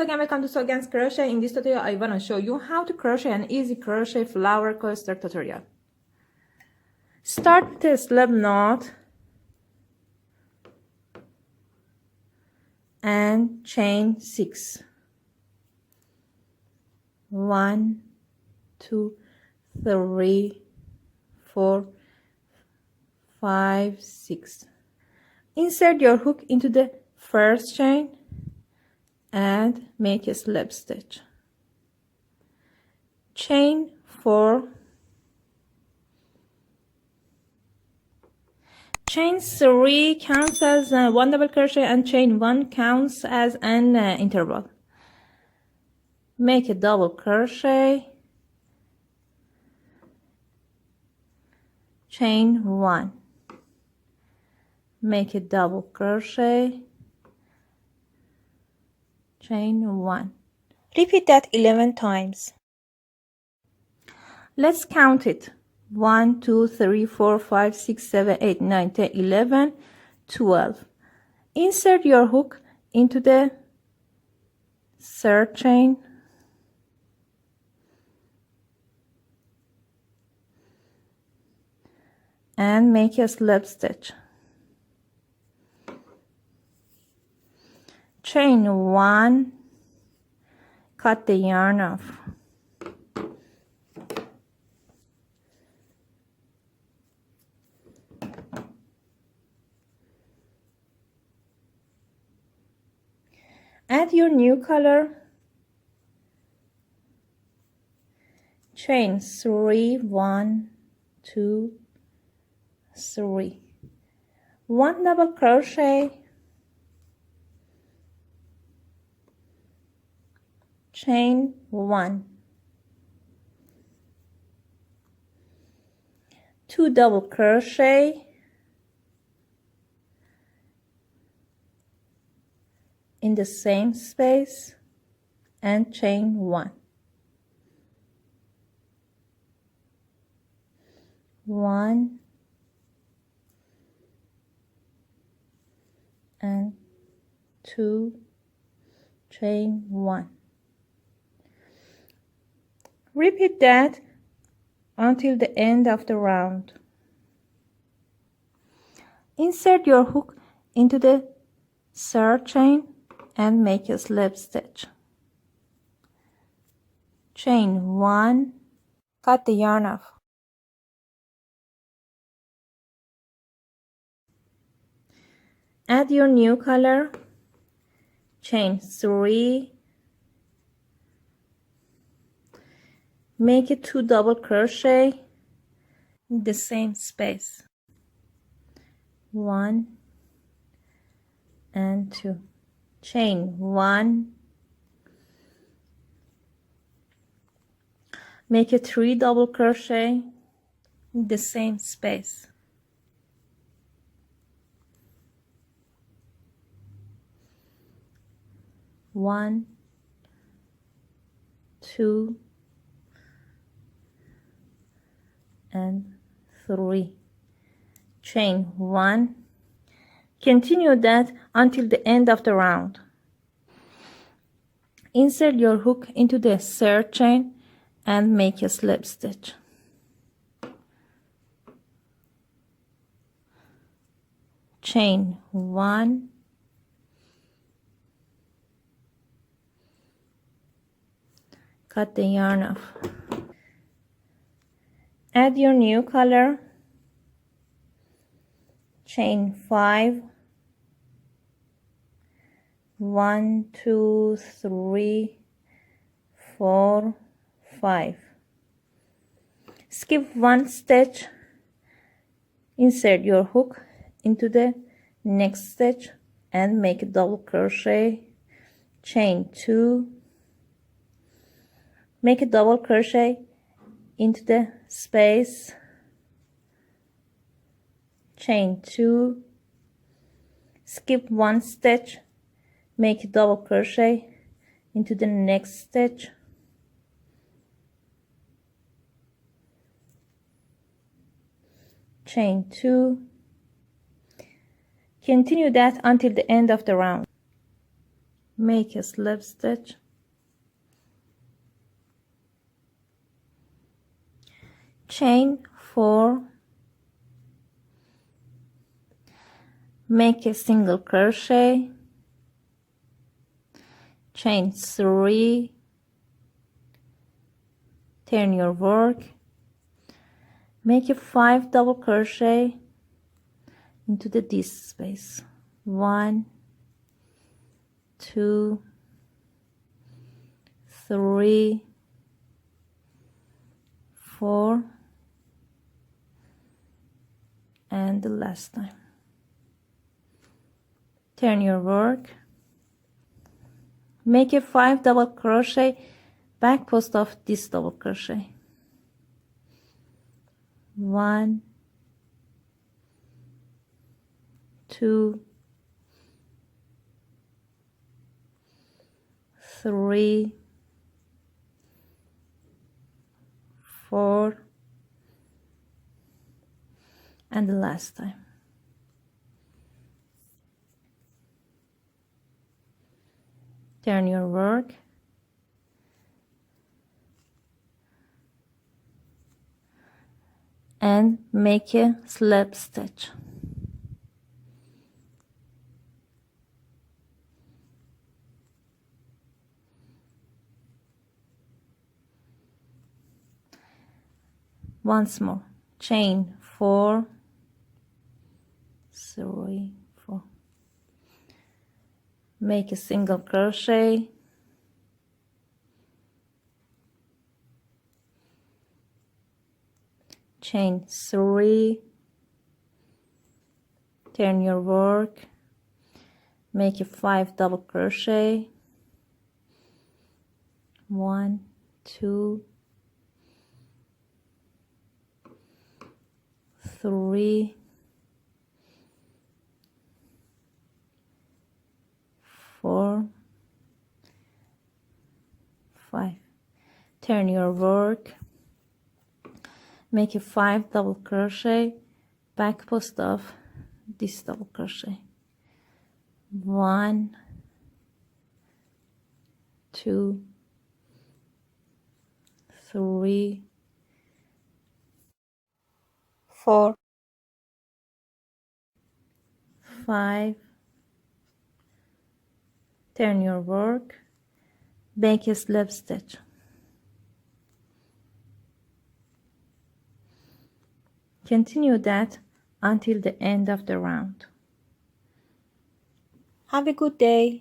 so again, welcome to Sogan's Crochet. In this tutorial, I want to show you how to crochet an easy crochet flower coaster tutorial. Start the slip knot and chain 6. 1, 2, 3, 4, 5, 6. Insert your hook into the first chain and make a slip stitch. Chain 4. Chain 3 counts as one double crochet and chain 1 counts as an interval. Make a double crochet, chain 1, make a double crochet, chain 1. Repeat that 11 times. Let's count it. 1, 2, 3, 4, 5, 6, 7, 8, 9, 10, 11, 12. Insert your hook into the third chain and make a slip stitch. Chain 1, cut the yarn off. Add your new color, chain 3, 1, 2, 3, 1 double crochet, chain 1, 2 double crochet, in the same space and chain 1, 1 and 2, chain 1. Repeat that until the end of the round. Insert your hook into the third chain and make a slip stitch. Chain 1, cut the yarn off. Add your new color, chain 3, make a 2 double crochet in the same space, 1 and 2, chain 1, make a 3 double crochet in the same space, 1, 2 and 3, chain 1. Continue that until the end of the round. Insert your hook into the third chain and make a slip stitch. Chain 1, cut the yarn off. Add your new color, chain 5, 1, 2, 3, 4, 5. Skip 1 stitch, insert your hook into the next stitch and make a double crochet, chain 2, make a double crochet into the space, chain 2, skip 1 stitch, make a double crochet into the next stitch, chain 2. Continue that until the end of the round. make a slip stitch, chain 4, make a single crochet, chain 3, turn your work, make a 5 double crochet into this space, 1, 2, 3, 4, and the last time. Turn your work, make a 5 double crochet back post of this double crochet, 1, 2, 3, 4, and the last time. Turn your work, and make a slip stitch. Once more, chain 4, 3, 4, make a single crochet, chain 3, turn your work, make a 5 double crochet, 1, 2, 3, 4, 5, turn your work, make a 5 double crochet back post of this double crochet, 1, 2, 3, 4, 5, turn your work, make a slip stitch. Continue that until the end of the round. Have a good day.